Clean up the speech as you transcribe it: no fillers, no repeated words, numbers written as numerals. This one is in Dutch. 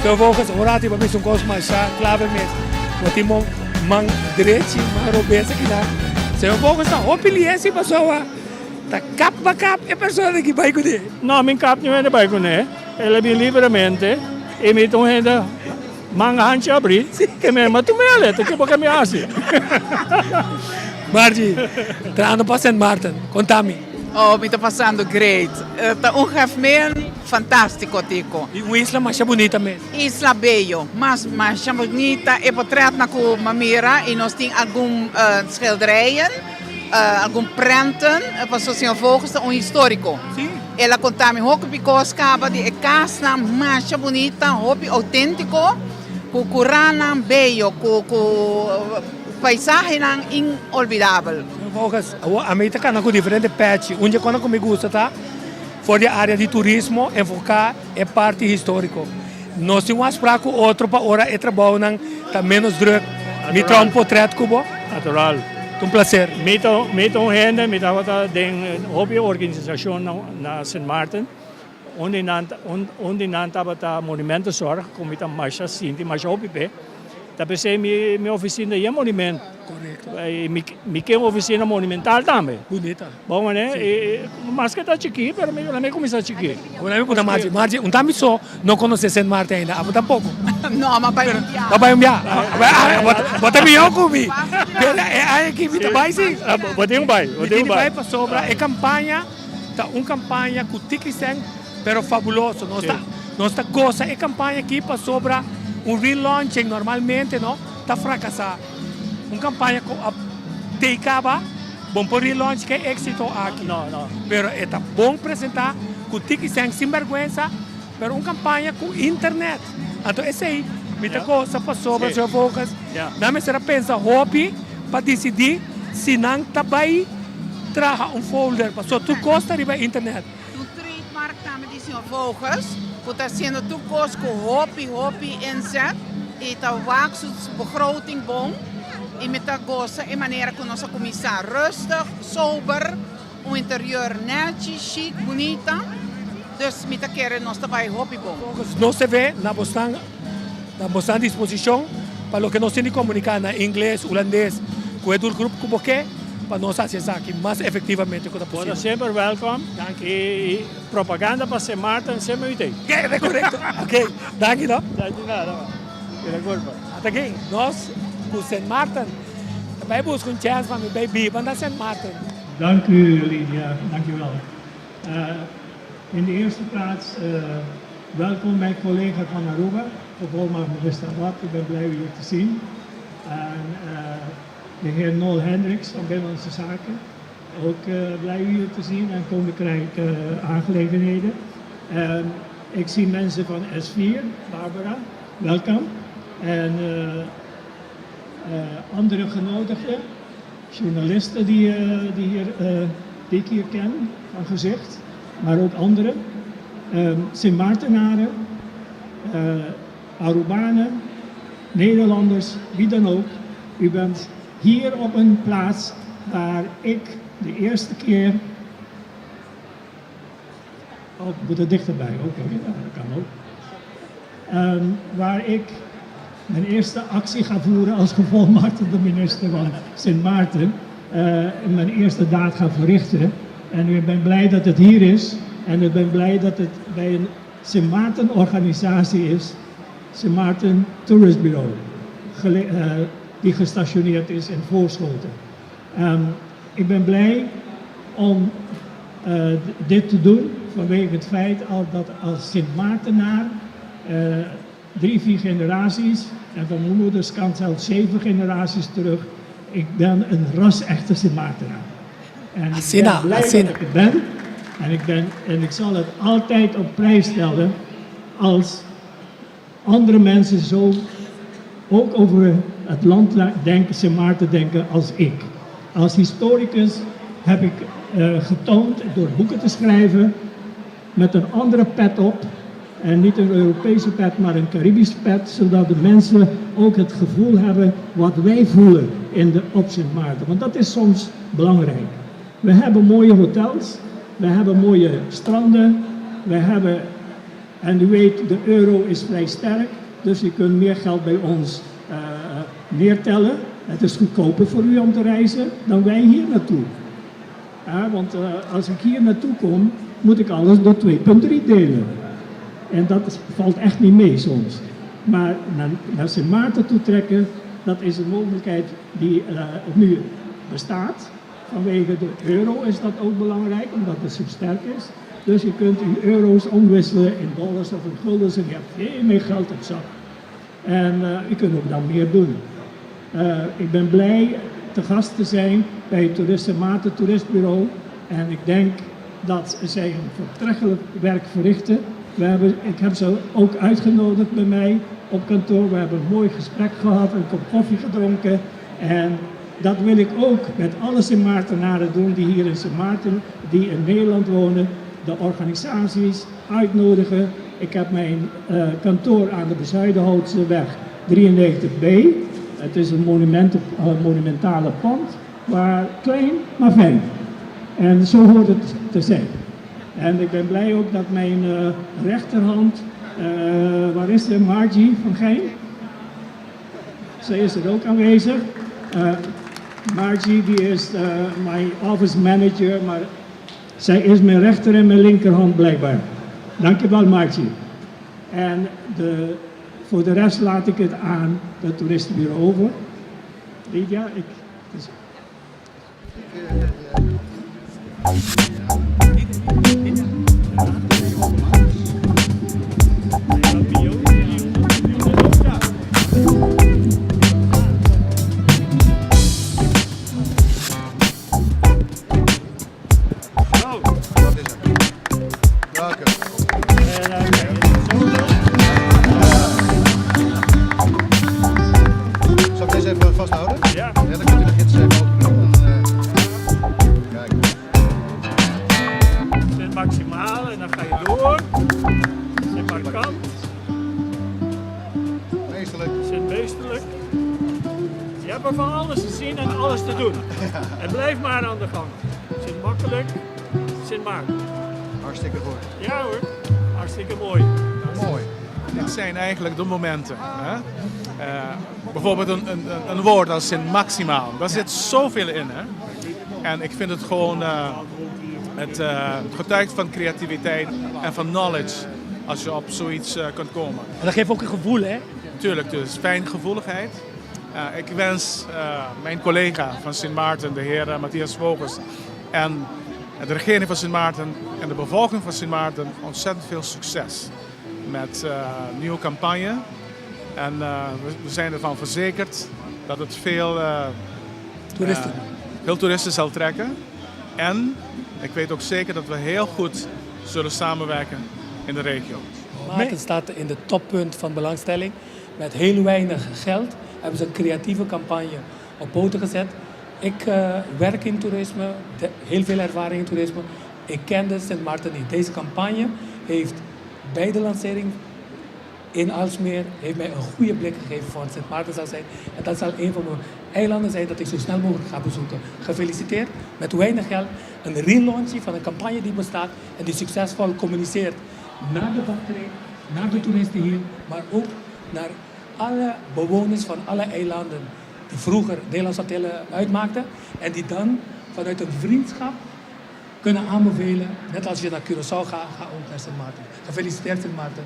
Vervolgens, orati ba misung kosma siya, klaver mes. Wati mo mang diretsi, mang robesa kita. Vervolgens na opiliesi pa soa. Ta kap ba kap e persona que vai com ele. Não, min kap não é de bairro, né? Ela vem livremente e me tão ainda manga hancha abrir, que me matou me aleta, que boca me hace. Margie, tra ano pa St. Martin, contami. Oh, mi sta passando great. Tá meio fantástico, Tico. E uma isla mais bonita mesmo. Isla Bello, mas bonita e portret na ku mamira e nós tem algum schilderijen, algum prenten, pas zoals volgens histórico. Sim. Ela contami hoque picoscaba de casa mais bonita, hope autêntico, com curana bello, com paisaje inolvidável. Vervolgens, a meta kan ako diferente patch. Onde quando me gusta tá? For de área de turismo, enfocar é parte histórico. Nós temos para com outro para hora é trabalho não tá menos druk. Me traz portret kubo. Natural. Um prazer. Met gente, met wat den hobbyorganisatie na St. Martin, onde nanta bata monumentenzorg, kom met een marcha sinti, marcha hobby. Dat is mijn oficina je monument. Correto. Mijn oficina monumental também. Bonita. Bom, né? Mas que tá chiqui, pero me começa a chiqui. Agora eu conta Margie, um tami só não conhece St. Martin ainda, há tampouco. No, ma vai Papai mbia. Bota milhão comigo. É aqui vita vai sim. Botei bai. Vai para sobra é campanha, tá campanha com tiquisem, pero fabuloso. Nós tá gosta é campanha aqui para sobra relaunching normalmente, não? Tá fracassar. Campanha com a teicaba, bom por relaunch que é êxito aqui. Não. Pero é tá bom apresentar com tiquisem sem vergonha, pero campanha com internet. Então esse aí, muita coisa para sobra, seu focus. Não me será pensar hobby para decidir se não tá bem traga folder para só tu gosta de internet. No trademark também dizem volgens, porque sendo tu kost com hobby inzet, e tá wax begroting bom, e met dat gosta e maneira que nós começar rustig, sober, interieur netjes, chic, bonita. Dus met querer nós também hobby bom. Nós se vê na boa disposição para o que nós temos de comunicar na inglês, holandês, com o grupo como que para nós acessar aqui mais efetivamente como possível. Sempre welkom. E propaganda para St. Martin sempre tem. É correto. Ok, dank não? De nada. Até aqui, nós com St. Martin também buscamos chance para me beber na St. Martin. Dank u, Lydia. Dank u wel. In de eerste plaats, welkom mijn collega van Aruba, vervolgens minister Wat. Ik ben blij u hier te zien. En de heer Nol Hendricks van Binnenlandse Zaken, ook blij u hier te zien en Koninkrijk Aangelegenheden. Ik zie mensen van S4, Barbara, welkom. En andere genodigden, journalisten die ik hier ken van gezicht, maar ook anderen. Sint Maartenaren, Arubanen, Nederlanders, wie dan ook. U bent hier op een plaats waar ik de eerste keer... Oh, ik moet er dichterbij, oké, dat kan ook. Waar ik mijn eerste actie ga voeren als gevolmachtigde minister van Sint Maarten. Mijn eerste daad ga verrichten. En ik ben blij dat het hier is. En ik ben blij dat het bij een Sint Maarten organisatie is. Sint Maarten Tourist Bureau. Die gestationeerd is in Voorschoten. Ik ben blij om dit te doen vanwege het feit dat als Sint Maartenaar 3-4 generaties en van mijn moeders kant zelfs 7 generaties terug, ik ben een ras-echte Sint Maartenaar. En ik ben blij dat ik het ben. En ik zal het altijd op prijs stellen als andere mensen zo ook over het land denken, Sint Maarten denken als ik. Als historicus heb ik getoond door boeken te schrijven met een andere pet op. En niet een Europese pet, maar een Caribische pet, zodat de mensen ook het gevoel hebben wat wij voelen op Sint Maarten. Want dat is soms belangrijk. We hebben mooie hotels, we hebben mooie stranden, we hebben En u weet, de euro is vrij sterk, dus u kunt meer geld bij ons neertellen. Het is goedkoper voor u om te reizen dan wij hier naartoe. Want als ik hier naartoe kom, moet ik alles door 2,3 delen. En dat valt echt niet mee soms. Maar naar Sint Maarten toe trekken, dat is een mogelijkheid die nu bestaat. Vanwege de euro is dat ook belangrijk, omdat het zo sterk is. Dus je kunt uw euro's omwisselen in dollars of in guldens en je hebt veel meer geld op zak. En u kunt ook dan meer doen. Ik ben blij te gast te zijn bij het Sint Maarten Toeristbureau. En ik denk dat zij een voortreffelijk werk verrichten. Ik heb ze ook uitgenodigd bij mij op kantoor. We hebben een mooi gesprek gehad, een kop koffie gedronken. En dat wil ik ook met alle Sint Maartenaren doen die hier in Sint Maarten, die in Nederland wonen. De organisaties uitnodigen. Ik heb mijn kantoor aan de Bezuidenhoutseweg 93B. Het is een monumentale pand, maar klein, maar fijn. En zo hoort het te zijn. En ik ben blij ook dat mijn rechterhand, waar is de Margie van Gein? Zij is er ook aanwezig. Margie die is mijn office manager, maar zij is mijn rechter en mijn linkerhand blijkbaar. Dankjewel Margie. En voor de rest laat ik het aan het toeristenbureau over. Lydia, Zal ik deze even vasthouden? Ja. Dan kunt u de gids even openen. Kijk. Zet maximaal en dan ga je door. Zet markant. Meestelijk. Zet meesterlijk. Je hebt er van alles te zien en alles te doen. En blijf maar aan de gang. Zit makkelijk. Zit maar. Hartstikke goed. Ja hoor. Hartstikke mooi. Mooi. Dit zijn eigenlijk de momenten. Hè? Bijvoorbeeld een woord als Sint Maximaal. Daar zit zoveel in. Hè? En ik vind het gewoon, het getuigt van creativiteit en van knowledge als je op zoiets kunt komen. En dat geeft ook een gevoel, hè? Tuurlijk, dus fijngevoeligheid. Ik wens mijn collega van Sint Maarten, de heer Matthias Vogels, en de regering van Sint Maarten en de bevolking van Sint Maarten ontzettend veel succes met een nieuwe campagne. En we zijn ervan verzekerd dat het veel toeristen zal trekken. En ik weet ook zeker dat we heel goed zullen samenwerken in de regio. Maarten staat in de toppunt van belangstelling. Met heel weinig geld hebben ze een creatieve campagne op poten gezet. Ik werk in toerisme, heel veel ervaring in toerisme. Ik kende Sint Maarten niet. Deze campagne heeft bij de lancering in Aalsmeer heeft mij een goede blik gegeven voor Sint Maarten zal zijn. En dat zal een van mijn eilanden zijn dat ik zo snel mogelijk ga bezoeken. Gefeliciteerd met weinig geld. Een relaunching van een campagne die bestaat en die succesvol communiceert naar de wachtrij, naar de toeristen hier, maar ook naar alle bewoners van alle eilanden die vroeger Nederlandse Antillen uitmaakten en die dan vanuit een vriendschap kunnen aanbevelen, net als je naar Curaçao gaat, ga ook naar Sint Maarten. Gefeliciteerd Sint Maarten.